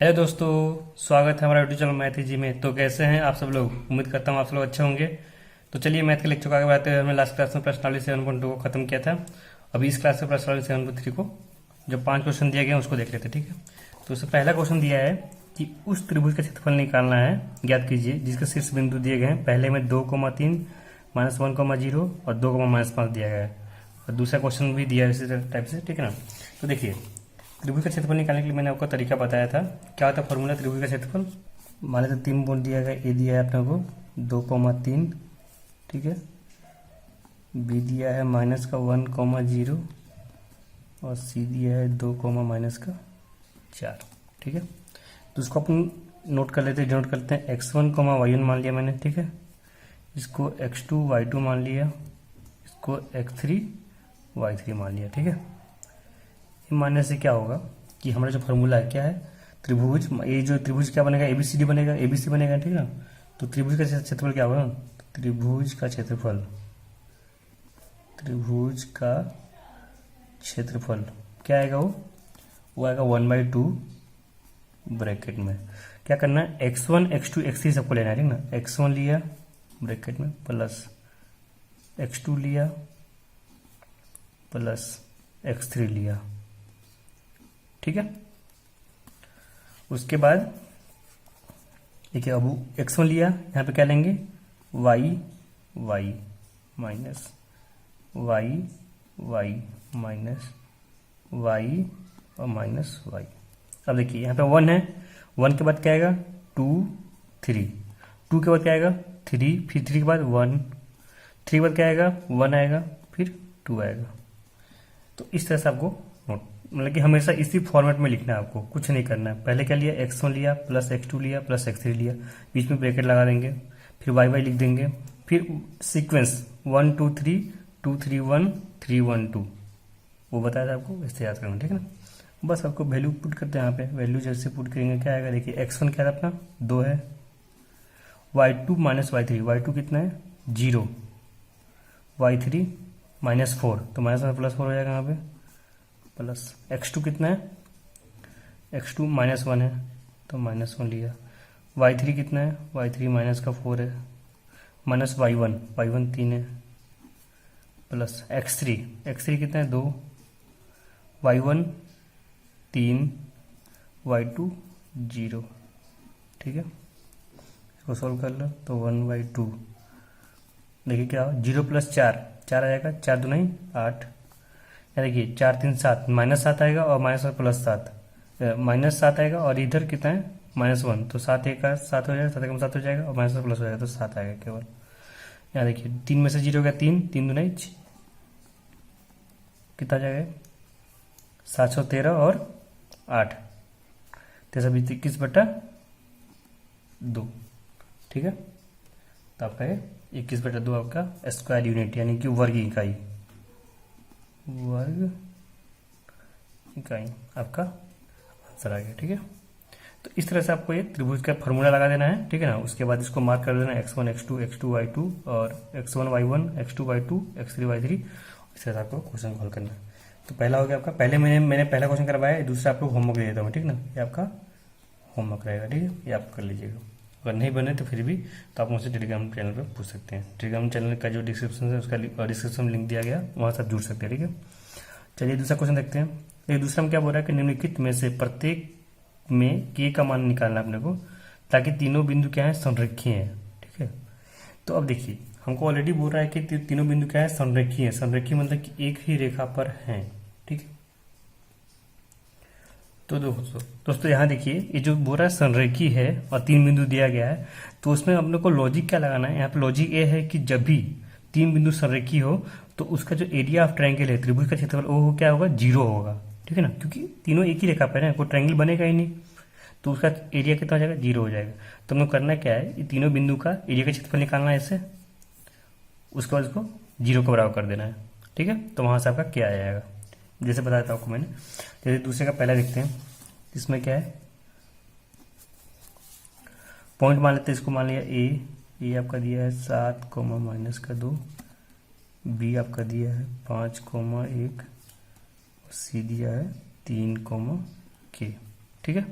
Hello दोस्तों, स्वागत है हमारा यूट्यूब चैनल मैथ जी में। तो कैसे हैं आप सब लोग? उम्मीद करता हूँ आप सब लोग अच्छे होंगे। तो चलिए मैथ के लेक्चर को आगे बढ़ाते हुए हमने लास्ट क्लास में प्रश्नावली 7.2 को खत्म किया था। अभी इस क्लास में प्रश्नावली 7.3 को जो 5 क्वेश्चन दिए गए हैं उसको देख लेते हैं, ठीक है। तो उससे पहला क्वेश्चन दिया है कि उस त्रिभुज का क्षेत्रफल निकालना है, ज्ञात कीजिए जिसके शीर्ष बिंदु दिए गए हैं। पहले में 2,3 -1,0 और 2,-5 दिया गया है, और दूसरा क्वेश्चन भी दिया है इसी टाइप से, ठीक है ना। तो देखिए, त्रिभुज का क्षेत्रफल निकालने के लिए मैंने आपको तरीका बताया था। क्या होता है फॉर्मूला त्रिभुज का क्षेत्रफल? मान लेते 3 पॉइंट दिया गया, ए दिया है अपने को 2,3, ठीक है। बी दिया है -1,0 और सी दिया है 2, -4, ठीक है। तो उसको अपन नोट कर लेते हैं, नोट करते हैं। x1, y1 मान लिया मैंने, ठीक है। इसको x2, y2 मान लिया, इसको x3, y3 मान लिया, ठीक है। ये मानने से क्या होगा कि हमारा जो फॉर्मूला है क्या है, त्रिभुज, ये जो त्रिभुज क्या बनेगा, एबीसीडी बनेगा, एबीसी बनेगा, ठीक है ना। तो त्रिभुज का क्षेत्रफल क्या होगा? त्रिभुज का क्षेत्रफल, त्रिभुज का क्षेत्रफल क्या आएगा? वो आएगा 1/2 ब्रैकेट में। क्या करना है? x1, x2, x3 सबको लेना है, ठीक ना। x1 लिया ब्रैकेट में प्लस x2 लिया प्लस x3 लिया, ठीक है। उसके बाद देखिए, अब x1 लिया, यहाँ पे क्या लेंगे? y minus y minus y और माइनस y। अब देखिए यहाँ पे 1 है, 1 के बाद क्या आएगा? 2, 3, 2 के बाद क्या आएगा? 3, फिर 3 के बाद 1, 3 के बाद क्या आएगा? 1 आएगा, फिर 2 आएगा। तो इस तरह से आपको नोट, मतलब कि हमेशा इसी फॉर्मेट में लिखना है, आपको कुछ नहीं करना है। पहले क्या लिया? x1 लिया प्लस x2 लिया प्लस x3 लिया, बीच में ब्रैकेट लगा देंगे, फिर y लिख देंगे, फिर सीक्वेंस 1 2 3 2 3 1 3 1 2, वो बताया था आपको, इससे याद करना, ठीक है ना। बस आपको वैल्यू पुट करते हैं यहाँ पे। वैल्यू जैसे पुट करेंगे क्या आएगा? देखिए x1 क्या था अपना? 2 है, y2 माइनस y3, y2 कितना है? 0, y3 -4, तो माइनस में +4 हो जाएगा यहाँ पे, प्लस x2 कितना है? x2 -1 है, तो -1 लिया। y3 कितना है? y3 -4 है, माइनस y1 3 है, प्लस x3 कितना है? 2, y1 3, y2 0, ठीक है। इसको सोल्व कर लो तो 1/2। देखिए क्या हो? 0 + 4, 4 आ जाएगा, 4 दूना 8। देखिए 4 3 7, -7 आएगा और -7 -7 आएगा, और इधर कितना है? -1, तो 7 1 का 7 हो जाएगा, 7 1 7 हो जाएगा, और माइनस प्लस हो जाएगा, तो 7 आएगा केवल। यहाँ देखिए 3 में से 0 गया 3, 3 दूना 6, कितना आ जाएगा? 713 और 8, 23/2, ठीक है। तो आपका ये 21/2 आपका स्क्वायर यूनिट, यानी कि वर्ग इकाई, वर्ग इकाई आपका आंसर आ गया, ठीक है। तो इस तरह से आपको ये त्रिभुज का फॉर्मूला लगा देना है, ठीक है ना। उसके बाद इसको मार्क कर देना x1 x2 x2 y2 और x1 y1 x2 y2 x3 y3। इस तरह से आपको क्वेश्चन हल करना है। तो पहला हो गया आपका, पहले मैंने पहला क्वेश्चन करवाया, दूसरा आपको होमवर्क दे देता हूँ, ठीक ना। ये आपका होमवर्क रहेगा, ठीक है, ये आप कर लीजिएगा। अगर नहीं बने तो फिर भी तो आप मुझसे टेलीग्राम चैनल पर पूछ सकते हैं। टेलीग्राम चैनल का जो डिस्क्रिप्शन है उसका डिस्क्रिप्शन में लिंक दिया गया, वहाँ से आप जुड़ सकते हैं, ठीक है। चलिए दूसरा क्वेश्चन देखते हैं। ये दूसरा में क्या बोल रहा है कि निम्नलिखित में से प्रत्येक में k का मान निकालना अपने को, ताकि तीनों बिंदु क्या है? संरेखीय है, ठीक है। तो अब देखिए, हमको ऑलरेडी बोल रहा है कि तीनों बिंदु क्या है? संरेखीय है। संरेखीय मतलब कि एक ही रेखा पर है, ठीक है। तो दोस्तों यहाँ देखिए, ये जो बोल रहा है संरेखीय है और 3 बिंदु दिया गया है, तो उसमें अपने को लॉजिक क्या लगाना है? यहाँ पे लॉजिक ये है कि जब भी 3 बिंदु संरेखीय हो तो उसका जो एरिया ऑफ ट्रायंगल है, त्रिभुज का क्षेत्रफल, वो क्या होगा? 0 होगा, ठीक है ना। क्योंकि तीनों एक ही रेखा पर है, कोई ट्रायंगल बनेगा ही नहीं, तो उसका एरिया कितना हो जाएगा? 0 हो जाएगा। तो हमको करना क्या है? ये तीनों बिंदु का एरिया का क्षेत्रफल निकालना है ऐसे, उसके बाद उसको 0 के बराबर कर देना है, ठीक है। तो वहां से आपका क्या आ जाएगा, जैसे बताया था आपको मैंने। जैसे दूसरे का पहला देखते हैं, इसमें क्या है? पॉइंट मान लेते हैं, इसको मान लिया ए आपका दिया है 7, -2, बी आपका दिया है 5, 1, सी दिया है 3, के, ठीक है।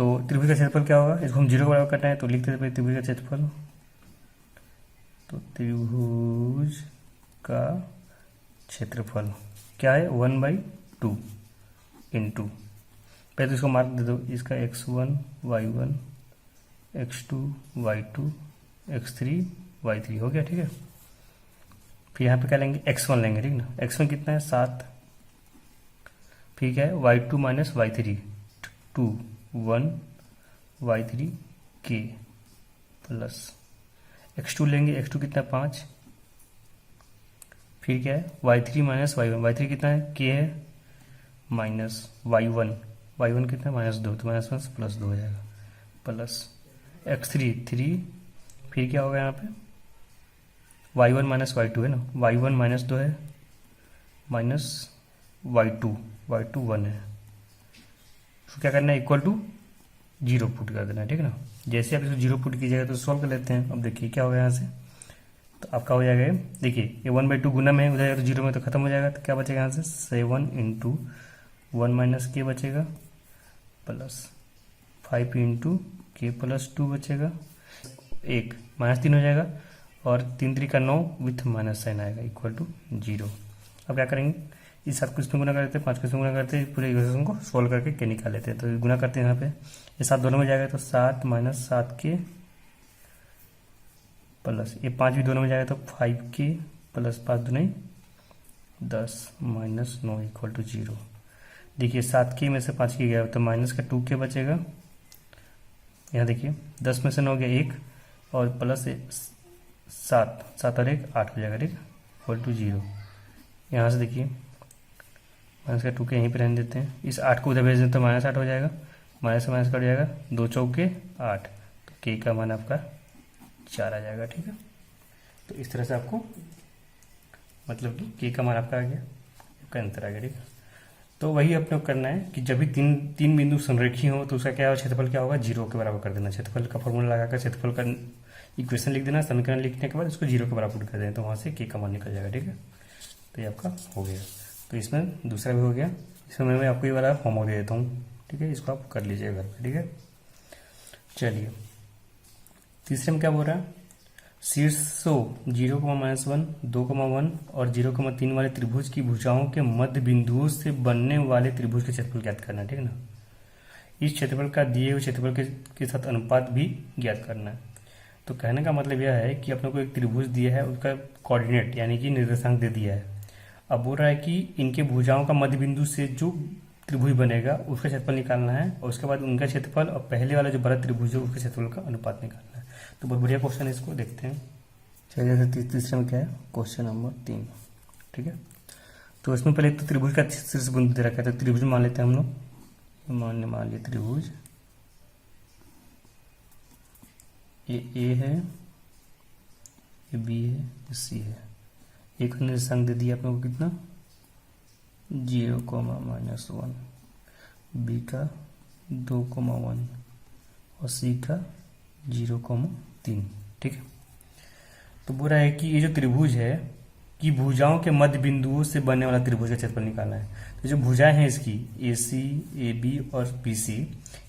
तो त्रिभुज का क्षेत्रफल क्या होगा, इसको हम 0 के बराबर करना है तो लिख देते हैं त्रिभुज का क्षेत्रफल। तो त्रिभुज का क्षेत्रफल क्या है 1/2 इंटू, पहले तो इसको मार्क दे दो, इसका x1 y1 x2 y2 x3 y3 हो गया, ठीक है। फिर यहाँ पे क्या लेंगे x1 लेंगे, ठीक ना, x1 कितना है 7, फिर क्या है y2 minus y3 2 1 y3 k plus x2 लेंगे, x2 कितना है 5, फिर क्या है y3 माइनस y1, y3 कितना है k है, माइनस y1 कितना है -2, तो -1 प्लस 2 हो जाएगा, प्लस x3 3, फिर क्या होगा यहाँ पे y1 माइनस y2 है ना, y1 -2 है माइनस y2 1 है, तो क्या करना है इक्वल टू 0 पुट कर देना है, ठीक है ना। जैसे आप इसको 0 पुट कीजिएगा तो सॉल्व कर लेते हैं। अब देखिए क्या होगा यहाँ से, तो आपका हो जाएगा, देखिए ये 1/2 गुना में हो जाएगा तो 0 में तो खत्म हो जाएगा, तो क्या बचेगा यहाँ से 7 इंटू 1 माइनस के बचेगा प्लस 5 इंटू के प्लस 2 बचेगा, 1 -3 हो जाएगा और 3 3 का 9 विथ माइनस साइन आएगा इक्वल टू 0। अब क्या करेंगे, इस 7 को इसमें गुना कर देते हैं, 5 को इसमें गुना करते हैं, पूरे इक्वेशन को सोल्व करके के निकाल लेते हैं। तो गुना करते हैं यहाँ पे, ये 7 दोनों में जाएगा तो 7 माइनस 7 के प्लस ये 5 भी दोनों में जाएगा तो 5 के प्लस 5 दूनी 10 माइनस 9 इक्वल टू 0। देखिए 7 के में से 5 के गया तो माइनस का 2 के बचेगा, यहाँ देखिए 10 में से 9 गया 1 और प्लस 7 और 1 8 हो जाएगा, ठीक इक्वल टू 0। यहाँ से देखिए माइनस का 2 के यहीं पे रहने देते हैं, इस 8 को उधर भेज दें तो -8 हो जाएगा, माइनस से माइनस कट जाएगा, 2 चौके 8, तो के का मान आपका 4 आ जाएगा, ठीक है। तो इस तरह से आपको मतलब कि के का मान आपका आ गया, आपका आंसर आ गया, ठीक है। तो वही अपने को करना है कि जब भी तीन बिंदु संरेखी हो तो उसका क्या होगा, क्षेत्रफल क्या होगा 0 के बराबर कर देना। क्षेत्रफल का फॉर्मूला लगाकर क्षेत्रफल का इक्वेशन लिख देना, समीकरण लिखने के बाद उसको 0 के बराबर कर देना, तो वहाँ से के का मान निकल जाएगा, ठीक है। तो ये आपका हो गया। तो इसमें दूसरा भी हो गया, इसमें मैं आपको ये वाला होमवर्क दे देता हूँ, ठीक है, इसको आप कर लीजिएगा घर पर, ठीक है। चलिए तीसरे में क्या बोल रहा है, शीर्षों 0,-1 2,1 और 0,3 वाले त्रिभुज की भुजाओं के मध्य बिंदुओं से बनने वाले त्रिभुज के क्षेत्रफल ज्ञात करना है, ठीक है ना। इस क्षेत्रफल का दिए हुए क्षेत्रफल के साथ अनुपात भी ज्ञात करना है। तो कहने का मतलब यह है कि अपने को एक त्रिभुज दिया है, उसका कोऑर्डिनेट यानी कि निर्देशांक दे दिया है। अब बोल रहा है कि इनके भुजाओं का मध्य बिंदु से जो त्रिभुज बनेगा उसका क्षेत्रफल निकालना है, और उसके बाद उनका क्षेत्रफल और पहले वाला जो बड़ा त्रिभुज है उसके क्षेत्रफल का अनुपात निकालना है। तो बहुत बढ़िया क्वेश्चन है, इसको देखते हैं। चलिए तीसरे में क्या है, क्वेश्चन नंबर 3, ठीक है। तो इसमें पहले तो त्रिभुज का शीर्ष बिंदु दे रखा है, तो त्रिभुज मान लेते हैं हम लोग, मान लिया त्रिभुज ए है, ये बी है, ये सी है। एक निर्देशांक दे दिया आपको कितना 0,-1, बी का 2,1 और सी का 0,3, ठीक है। तो बोल रहा है कि ये जो त्रिभुज है कि भुजाओं के मध्य बिंदुओं से बनने वाला त्रिभुज का क्षेत्रफल निकालना है। तो जो भुजाएं हैं इसकी ए सी, ए बी और बी सी,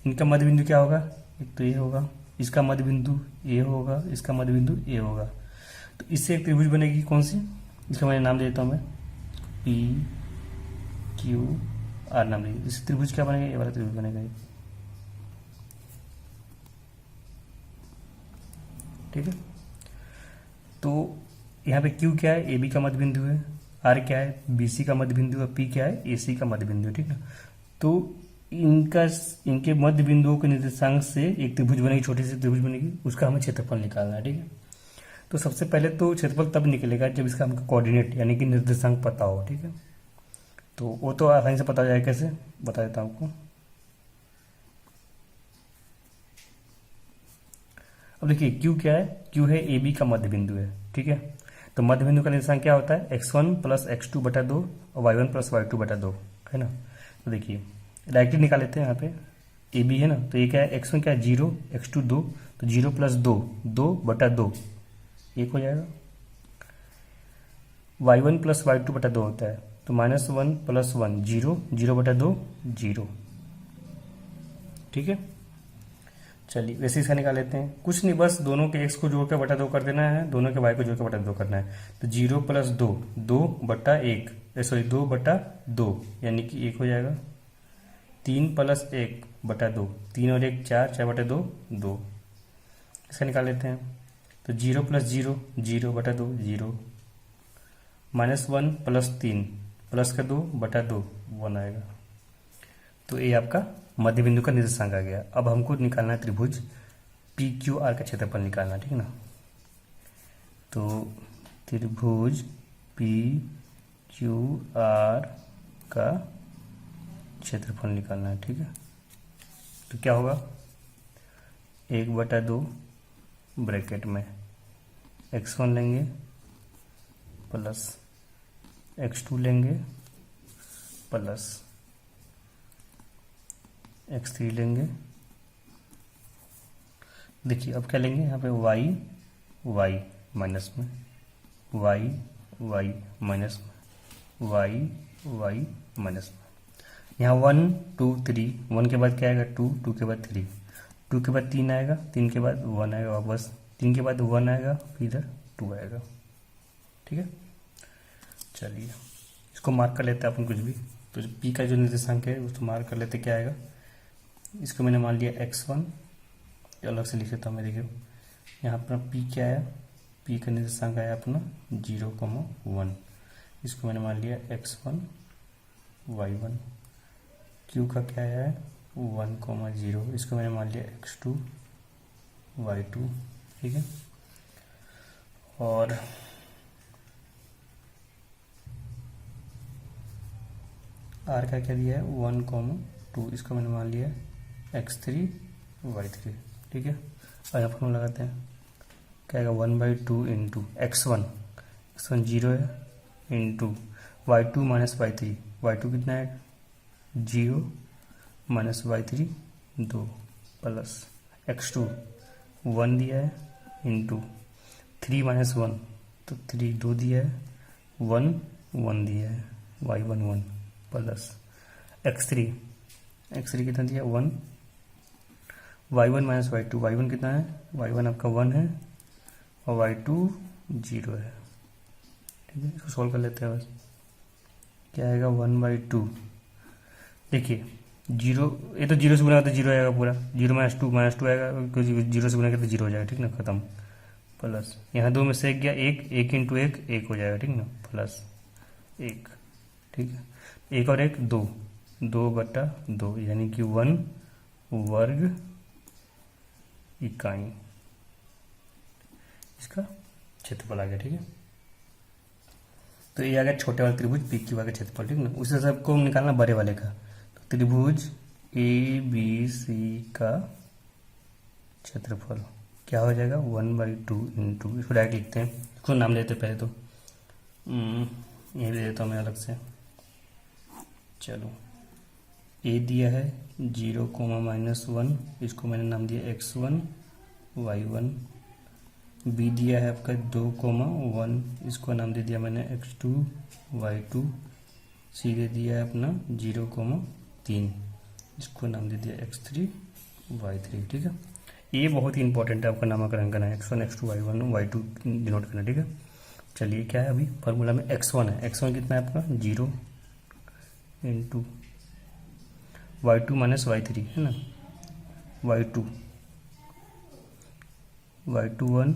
इनका मध्य बिंदु क्या होगा, एक तो ये होगा, इसका मध्य बिंदु ए होगा, इसका मध्य बिंदु ए होगा। तो इससे एक त्रिभुज बनेगी कौन सी, इसका मैं नाम देता हूं मैं पी क्यू आर नाम लीजिए। इस त्रिभुज क्या बनेगा, ये वाला त्रिभुज बनेगा, ठीक है। तो यहाँ पे Q क्या है, ए बी का मध्य बिंदु है, R क्या है, बी सी का मध्य बिंदु है, P क्या है, ए सी का मध्य बिंदु है, ठीक है। तो इनके मध्य बिंदुओं के निर्देशांक से एक त्रिभुज बनेगी, छोटी सी त्रिभुज बनेगी, उसका हमें क्षेत्रफल निकालना है, ठीक है। तो सबसे पहले तो क्षेत्रफल तब निकलेगा जब इसका हमको कोऑर्डिनेट यानी कि निर्देशांक पता हो, ठीक है। तो वो तो आसानी से पता जाएगा, कैसे बता देता हूँ आपको। अब देखिए Q क्या है, Q है ए बी का मध्य बिंदु है, ठीक है। तो मध्य बिंदु का निर्देशांक क्या होता है, x1 प्लस x2 बटा 2 और y1 प्लस y2 बटा 2, है ना। तो देखिए डायरेक्टली निकाल लेते हैं, यहाँ पे ए बी है ना, तो ये क्या है, x1 क्या है 0, x2 2, तो 0 प्लस 2 2 बटा 2 1 हो जाएगा। y1 प्लस y2 बटा 2 होता है, तो -1 प्लस 1 0, 0 बटा 2 0, ठीक है। चलिए वैसे इसका निकाल लेते हैं, कुछ नहीं बस दोनों के x को जोड़ के बटा 2 कर देना है, दोनों के y को जोड़ के बटा 2 करना है। तो 0 + 2, 2 बटा 1, सॉरी 2 बटा 2 यानी कि 1 हो जाएगा। 3 + 1 बटा 2, 3 और 1 4, 4 बटा 2 2। इसका निकाल लेते हैं। तो 0 + 0, 0 बटा 2 0, -1 + 3 प्लस का 2 बटा 2 1 आएगा। तो ये आपका मध्य बिंदु का निर्देशांक आ गया। अब हमको निकालना है त्रिभुज PQR का क्षेत्रफल निकालना, ठीक है ना। तो त्रिभुज PQR का क्षेत्रफल निकालना है, ठीक है। तो क्या होगा, 1/2 ब्रैकेट में x1 लेंगे प्लस x2 लेंगे प्लस x3 लेंगे। देखिए अब क्या लेंगे, यहाँ पे y माइनस में, y माइनस में, y माइनस में। यहाँ 1 2 3, 1 के बाद क्या आएगा 2, 2 के बाद 3, 2 के बाद 3 आएगा, 3 के बाद 1 आएगा वापस, 3 के बाद 1 आएगा, फिर इधर 2 आएगा, ठीक है। चलिए इसको मार्क कर लेते हैं अपन कुछ भी। तो p का जो निर्देशांक है उसको मार्क कर लेते, क्या आएगा। इसको मैंने मान लिया x1, अलग से लिख लेता हूँ मैं। देखिए यहाँ अपना p क्या आया, p का निर्देशांक आया अपना 0,1। इसको मैंने मान लिया x1 y1। q का क्या आया है 1,0, इसको मैंने मान लिया x2 y2, ठीक है। और r का क्या दिया है 1,2, इसको मैंने मान लिया x3 y3, ठीक है। और यहाँ फॉर्मूला लगाते हैं, क्या आएगा 1/2 इंटू x1 0 है into y2 minus y3, y2 कितना है 0 माइनस y3 2 प्लस x2 1 दिया है इंटू 3 माइनस 1 तो 3 2 दिया है, 1 1 दिया है, y1 1 प्लस x3 कितना दिया 1, y1 माइनस y2, y1 कितना है, y1 आपका 1 है और y2 0 है, ठीक है। इसको सॉल्व कर लेते हैं बस, क्या आएगा 1/2। देखिए 0, ये तो 0 से गुना तो 0 आएगा पूरा, 0 माइनस टू आएगा, क्योंकि 0 से गुना करते 0 हो जाएगा, ठीक ना, खत्म। प्लस यहाँ 2 में से 1 गया, 1 इंटू 1 हो जाएगा, ठीक ना, प्लस 1, ठीक है। 1 और 1 2, 2/2 यानी कि 1 वर्ग इकाई, इसका क्षेत्रफल आ गया, ठीक है। तो ये आ गया छोटे वाले त्रिभुज PQR का क्षेत्रफल, ठीक ना। उसे सबको निकालना बड़े वाले का। तो त्रिभुज ABC का क्षेत्रफल क्या हो जाएगा 1/2 इंटू, इसको डायरेक्ट लिखते हैं, इसको नाम लेते पहले तो ये दे देता हूँ मैं अलग से। चलो A दिया है 0,-1, इसको मैंने नाम दिया x1 y1। B दिया है आपका 2,1, इसको नाम दे दिया मैंने x2 y2। C दे दिया है अपना 0,3, इसको नाम दे दिया x3 y3, ठीक है। ये बहुत ही इंपॉर्टेंट है, आपका नामकरण करना है, x1 x2 y1 y2 denote करना, ठीक है। चलिए क्या है अभी फार्मूला में x1 है, x1 कितना है आपका 0 इंटू y2 माइनस y3 है ना, y2 1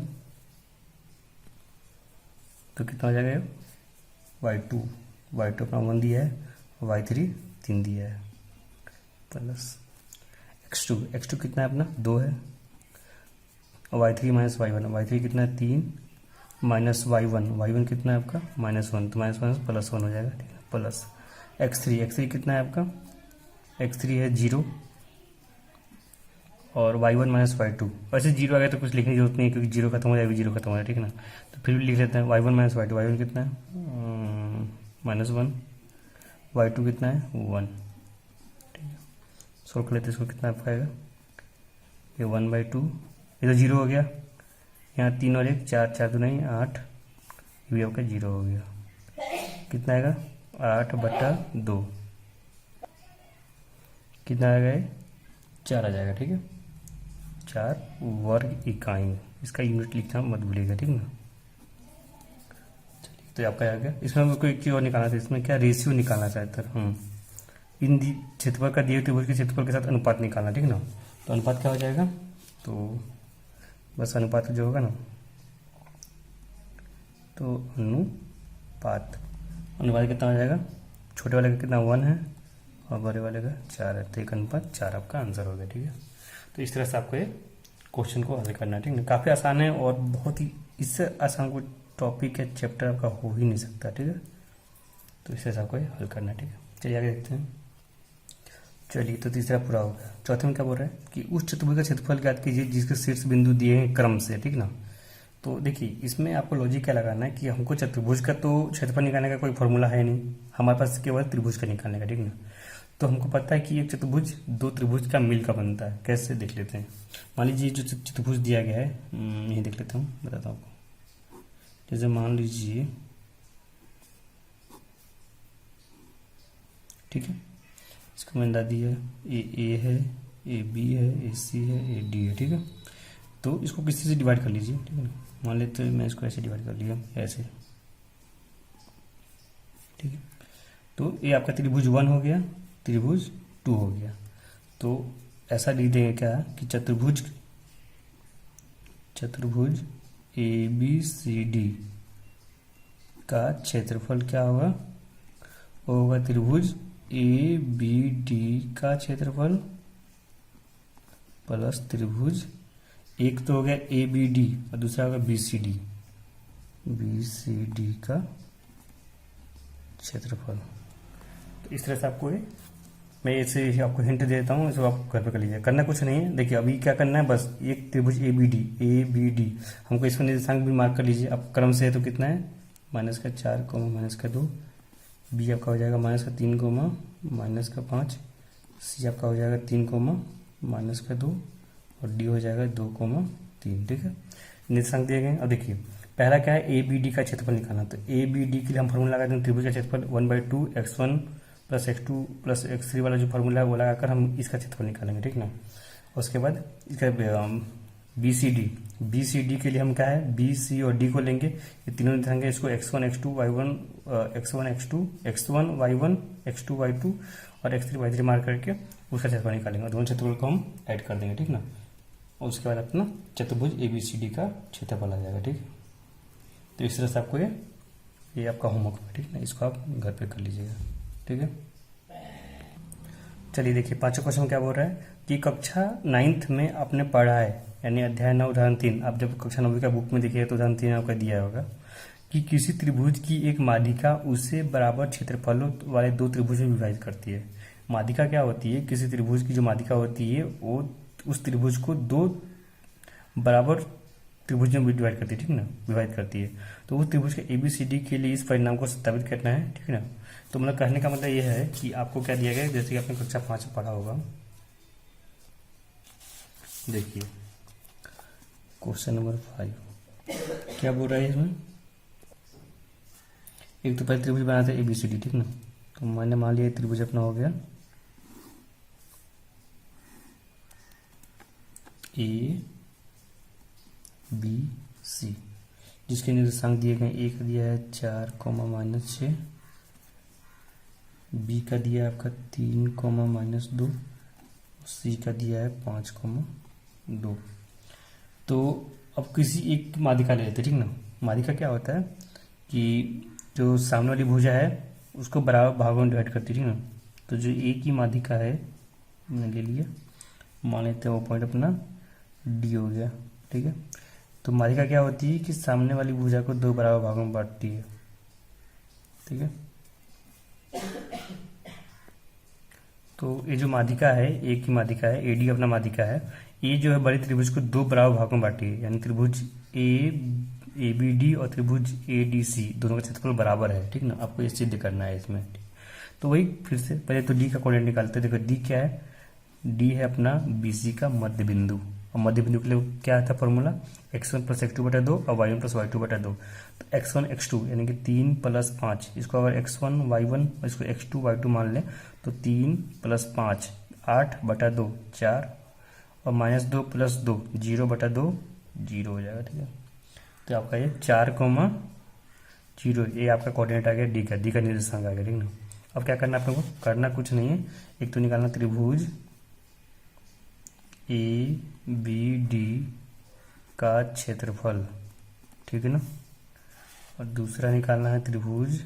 तो कितना हो जाएगा y2 अपना 1 दिया है, y3 3 दिया है, प्लस x2 कितना है अपना 2 है, y3 माइनस y1 कितना है 3 माइनस y1 कितना है आपका -1, तो -1 +1 हो जाएगा, ठीक है। प्लस x3 कितना है आपका, x3 है 0 और y1 माइनस y2, वैसे 0 आ गया तो कुछ लिखने की जरूरत नहीं है, क्योंकि 0 खत्म हो जाएगा 0 खत्म हो जाएगा, ठीक है ना। तो फिर भी लिख लेते हैं y1 माइनस y2, y1 कितना है -1, y2 कितना है 1, ठीक है। सोल्व कर लेते हैं इसको, कितना आपका आएगा ये 1/2, ये तो 0 हो गया, यहाँ 3 और 1 4, 4 तो नहीं 8, ये भी आपका 0 हो गया, कितना आएगा 8/2, कितना आ गया 4 आ जाएगा, ठीक है। 4 वर्ग इकाई। इसका यूनिट लिखना मत भूलिएगा, ठीक ना। चलिए, तो आपका आ गया। इसमें हमको कोई चीज और निकालना था, इसमें क्या रेशियो निकालना चाहते हैं हम। इन क्षेत्रफल का दिए त्रिभुज के क्षेत्रफल के साथ अनुपात निकालना, ठीक ना। तो अनुपात क्या हो जाएगा, तो बस अनुपात जो होगा ना, तो अनुपात कितना हो जाएगा, छोटे वाले का कितना 1 है और बड़े वाले का 4 है, तो 1:4 आपका आंसर हो गया, ठीक है। तो इस तरह से आपको ये क्वेश्चन को हल करना है, ठीक है। काफ़ी आसान है और बहुत ही इससे आसान कोई टॉपिक या चैप्टर आपका हो ही नहीं सकता, ठीक है। तो इस तरह से आपको ये हल करना है, ठीक है। चलिए आगे देखते हैं। चलिए, तो तीसरा पूरा हो गया। चौथे में क्या बोल रहा है कि उस चतुर्भुज का क्षेत्रफल ज्ञात कीजिए जिसके शीर्ष बिंदु दिए हैं क्रम से, ठीक ना। तो देखिए, इसमें आपको लॉजिक क्या लगाना है कि हमको चतुर्भुज का तो क्षेत्रफल निकालने का कोई फॉर्मूला है नहीं, हमारे पास केवल त्रिभुज का निकालने का, ठीक ना। तो हमको पता है कि एक चतुर्भुज दो त्रिभुज का मिल का बनता है। कैसे देख लेते हैं। मान लीजिए जो चतुर्भुज दिया गया है, यही देख लेता हूँ, बताता हूँ आपको। जैसे मान लीजिए, ठीक है, इसको मैंने डाल दिया, ए है, ए बी है, ए सी है, ए डी है, ठीक है। तो इसको किसी से डिवाइड कर लीजिए, ठीक है ना। मान लेते हैं मैं इसको ऐसे डिवाइड कर लिया, ऐसे, ठीक है। तो ये आपका त्रिभुज 1 हो गया, त्रिभुज 2 हो गया। तो ऐसा लिख देंगे क्या कि चतुर्भुज ए बी सी डी का क्षेत्रफल क्या होगा, वो होगा त्रिभुज ए बी डी का क्षेत्रफल प्लस त्रिभुज, एक तो हो गया ए बी डी और दूसरा होगा बी सी डी का क्षेत्रफल। तो इस तरह से आपको मैं ऐसे आपको हिंट देता हूँ, इसको आप घर पे कर लीजिए। करना कुछ नहीं है, देखिए अभी क्या करना है, बस एक त्रिभुज ए बी डी हमको इसमें निर्देशांक भी मार्क कर लीजिए। अब क्रम से है तो कितना है, -4, -2, बी आपका हो जाएगा -3, -5, सी आपका हो जाएगा 3, -2 और डी हो जाएगा 2, 3, ठीक है। निर्देशांक दिए गए। अब देखिए पहला क्या है, ए बी डी का क्षेत्रफल निकालना। तो ए बी डी के लिए हम फॉर्मूला लगाते हैं, त्रिभुज का क्षेत्रफल 1/2 x1 + x2 + x3 वाला जो फॉर्मूला है वो लगाकर हम इसका क्षेत्रफल निकालेंगे, ठीक ना। उसके बाद इसका बी सी डी के लिए हम क्या है, बी सी और डी को लेंगे, ये तीनों निर्देशांक है, इसको x1 x2 y1 x1 y1 x2 y2 और x3 y3 मार्क करके उसका क्षेत्रफल निकालेंगे। दोनों क्षेत्रफल को हम ऐड कर देंगे, ठीक ना। और उसके बाद अपना चतुर्भुज ए बी सी डी का क्षेत्रफल आ जाएगा, ठीक है। तो इस तरह से आपको ये आपका होमवर्क है, ठीक ना। इसको आप घर पे कर लीजिएगा, ठीक है। चलिए देखिए, पांचवा क्वेश्चन क्या बोल रहा है कि कक्षा 9th में आपने पढ़ा है, यानी अध्याय 9 उदाहरण 3। आप जब कक्षा 9वीं का बुक में देखिए तो उदाहरण 3 आपका दिया होगा कि किसी त्रिभुज की एक माध्यिका उसे बराबर क्षेत्रफलों वाले दो त्रिभुज में विभाजित करती है। माध्यिका क्या होती है, किसी त्रिभुज की जो माध्यिका होती है वो उस त्रिभुज को दो बराबर त्रिभुज में डिवाइड करती है, ठीक ना, विभाजित करती है। तो उस त्रिभुज के ABCD के लिए इस परिणाम को सत्यापित करना है, ठीक है ना। तो मतलब कहने का मतलब यह है कि आपको क्या दिया गया, जैसे कि आपने कक्षा 5 में पढ़ा होगा। देखिए क्वेश्चन नंबर 5 क्या बोल रहा है इसमें, एक तो पहले त्रिभुज बनाते हैं ABCD, ठीक ना। तो मैंने मान लिया त्रिभुज अपना हो गया ABC, जिसके निर्देशांक दिए गए, ए का दिया है 4, -6, बी का दिया है आपका 3, -2, सी का दिया है 5, 2। तो अब किसी एक की माध्यिका ले लेते, ठीक ना। माध्यिका क्या होता है कि जो सामने वाली भुजा है उसको बराबर भागों में डिवाइड करती है, ठीक ना। तो जो ए की माध्यिका है हमने ले लिया, मान लेते हैं वो पॉइंट अपना डी हो गया, ठीक है। तो माध्यिका क्या होती है कि सामने वाली भुजा को दो बराबर भागों में बांटती है, ठीक है। तो ये जो माध्यिका है, ए की माध्यिका है, एडी अपना माध्यिका है, ये जो है बड़ी त्रिभुज को दो बराबर भागों में बांटी है, यानी त्रिभुज ABD और त्रिभुज ADC दोनों का क्षेत्रफल बराबर है, ठीक ना। आपको ये सिद्ध करना है इसमें। तो वही फिर से पहले तो डी का कोऑर्डिनेट निकालते हैं। देखो डी क्या है, डी है अपना BC का मध्य बिंदु, और मध्य बिंदु के लिए क्या था फॉर्मूला, x1 + x2/2 और y1 + y2/2। तो x1 x2 यानी कि 3 + 5, इसको अगर x1 y1 और इसको x2 y2 मान लें तो 3 + 5 8/2 4, और -2 + 2 0/2 0 हो जाएगा। ठीक है, तो आपका ये 4,0 ये आपका कोऑर्डिनेट आ गया डी का निर्देशांक आ गया। ठीक ना, अब क्या करना है आप लोगों को, करना कुछ नहीं है, एक तो निकालना त्रिभुज ABD का क्षेत्रफल, ठीक है ना, और दूसरा निकालना है त्रिभुज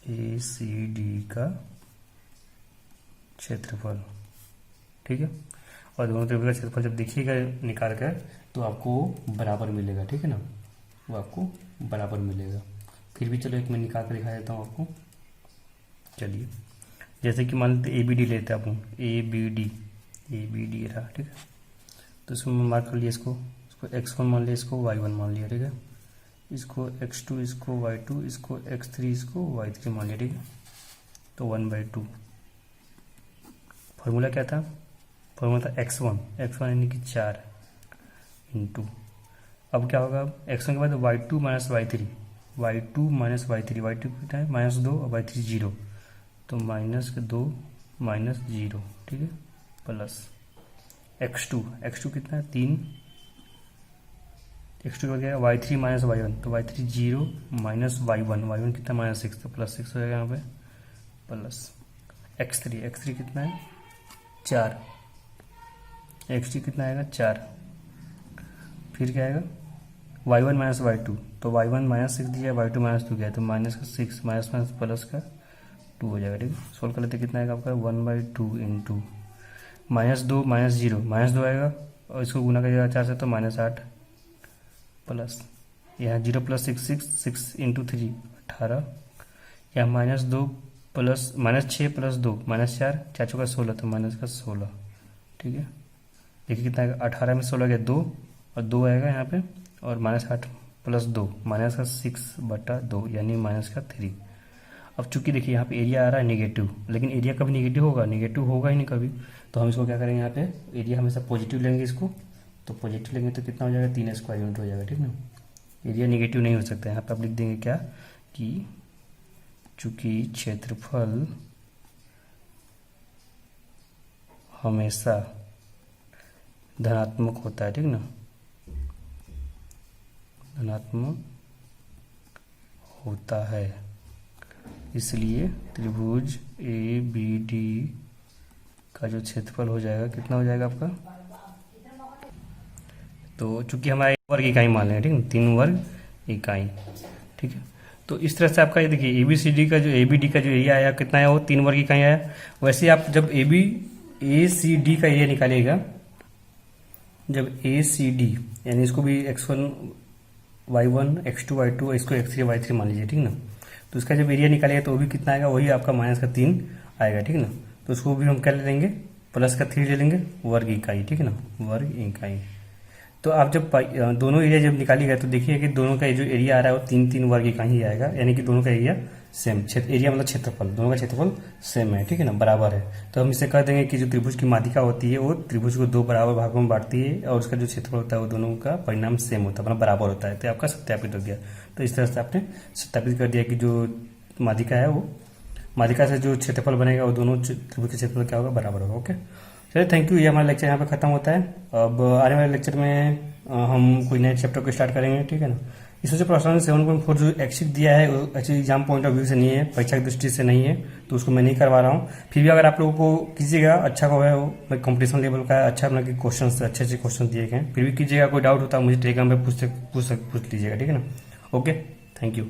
ACD का क्षेत्रफल। ठीक है, और दोनों त्रिभुज का क्षेत्रफल जब देखिएगा निकाल कर तो आपको बराबर मिलेगा। ठीक है ना, वो आपको बराबर मिलेगा। फिर भी चलो एक मैं निकाल कर दिखा देता हूँ आपको। चलिए, जैसे कि मान लेते ABD लेते हैं आप, ABD रहा। ठीक है, तो इसमें मार्क कर लिया, इसको x1 मान लिया, इसको y1 मान लिया। ठीक है, इसको x2, इसको y2, इसको x3, इसको y3 मान लिया। ठीक है, तो 1/2 फॉर्मूला क्या था, फॉर्मूला था x1 यानी कि 4 इंटू, अब क्या होगा, x1 के बाद y2 - y3, y2 कितना है -2 और y3 0, तो -2 -0। ठीक है, प्लस x2 कितना है 3, x2 हो गया y3 - y1, तो y3 0 -y1 कितना -6, तो +6 हो जाएगा यहाँ पे, प्लस x3 कितना है 4, x3 कितना आएगा 4, फिर क्या आएगा y1 - y2, तो y1 -6 दिया, y2 -2 गया, तो -6 माइनस प्लस का 2 हो जाएगा। ठीक है, सोल्व कर लेते कितना आएगा आपका 1/2 इंटू -2 -0 आएगा, और इसको गुना करिएगा 4 से तो -8, प्लस यहाँ 0 + 6 इंटू 3 18, यहाँ -2 प्लस -6 + 2 -4, 4 चौका 16, तो -16। ठीक है, देखिए कितना आएगा 18 में 16 गया 2, और 2 आएगा यहाँ पे, और -8 + 2 -6/2 यानी -3। अब चूंकि देखिए यहाँ पे एरिया आ रहा है नेगेटिव, लेकिन एरिया कभी नेगेटिव होगा ही नहीं कभी, तो हम इसको क्या करेंगे, यहाँ पे एरिया हमेशा पॉजिटिव लेंगे इसको, तो पॉजिटिव लेंगे तो कितना हो जाएगा 3 स्क्वायर यूनिट हो जाएगा। ठीक ना, एरिया नेगेटिव नहीं हो सकता। यहाँ पे आप लिख देंगे क्या कि चूंकि क्षेत्रफल हमेशा धनात्मक होता है, ठीक ना, धनात्मक होता है, इसलिए त्रिभुज ABD का जो क्षेत्रफल हो जाएगा कितना हो जाएगा आपका, तो चूंकि हमारे वर्ग इकाई मान लेंगे, ठीक है, 3 वर्ग इकाई। ठीक है, तो इस तरह से आपका ये देखिए ABD का जो एरिया आया कितना आया, वो 3 वर्ग इकाई आया। वैसे आप जब ACD का एरिया निकालिएगा, जब ACD यानी इसको भी x1 y1 x2 y2 इसको x3 y3 मान लीजिए, ठीक ना, तो इसका जब एरिया निकालेगा तो वो भी कितना आएगा, वही आपका -3 आएगा। ठीक ना, तो उसको भी हम क्या ले लेंगे, +3 ले लेंगे, वर्ग इकाई। ठीक है ना, वर्ग इकाई। तो आप जब दोनों एरिया जब निकालिएगा तो देखिए कि दोनों का जो एरिया आ रहा है वो 3 वर्ग इकाई ही आएगा, यानी कि दोनों का एरिया सेम, एरिया मतलब क्षेत्रफल, दोनों का क्षेत्रफल सेम है। ठीक है ना, बराबर है। तो हम इसे कह देंगे कि जो त्रिभुज की माध्यिका होती है वो त्रिभुज को 2 बराबर भागों में बांटती है, और उसका जो क्षेत्रफल होता है वो दोनों का परिणाम सेम होता है, मतलब बराबर होता है। तो आपका सत्यापित हो गया। तो इस तरह से आपने सत्यापित कर दिया कि जो माध्यिका है वो माध्यिका से जो क्षेत्रफल बनेगा वो दोनों त्रिभुज के क्षेत्रफल क्या होगा, बराबर होगा। ओके, चलिए थैंक यू। ये हमारा लेक्चर यहाँ पे खत्म होता है। अब आने वाले लेक्चर में हम कोई नए चैप्टर को स्टार्ट करेंगे। ठीक है ना, इसमें से प्रश्न 7.4 जो एक्सिट दिया है वो actually exam point of view से नहीं है, परीक्षा की दृष्टि से नहीं है, तो उसको मैं नहीं करवा रहा हूँ। फिर भी अगर आप लोगों को कीजिएगा, अच्छा को है वो कंपटीशन लेवल का है, अच्छा मतलब कि क्वेश्चन अच्छे क्वेश्चन दिए गए हैं, फिर भी कीजिएगा। कोई डाउट होता है मुझे टेलीग्राम पे पूछ लीजिएगा। ठीक है ना, ओके, थैंक यू।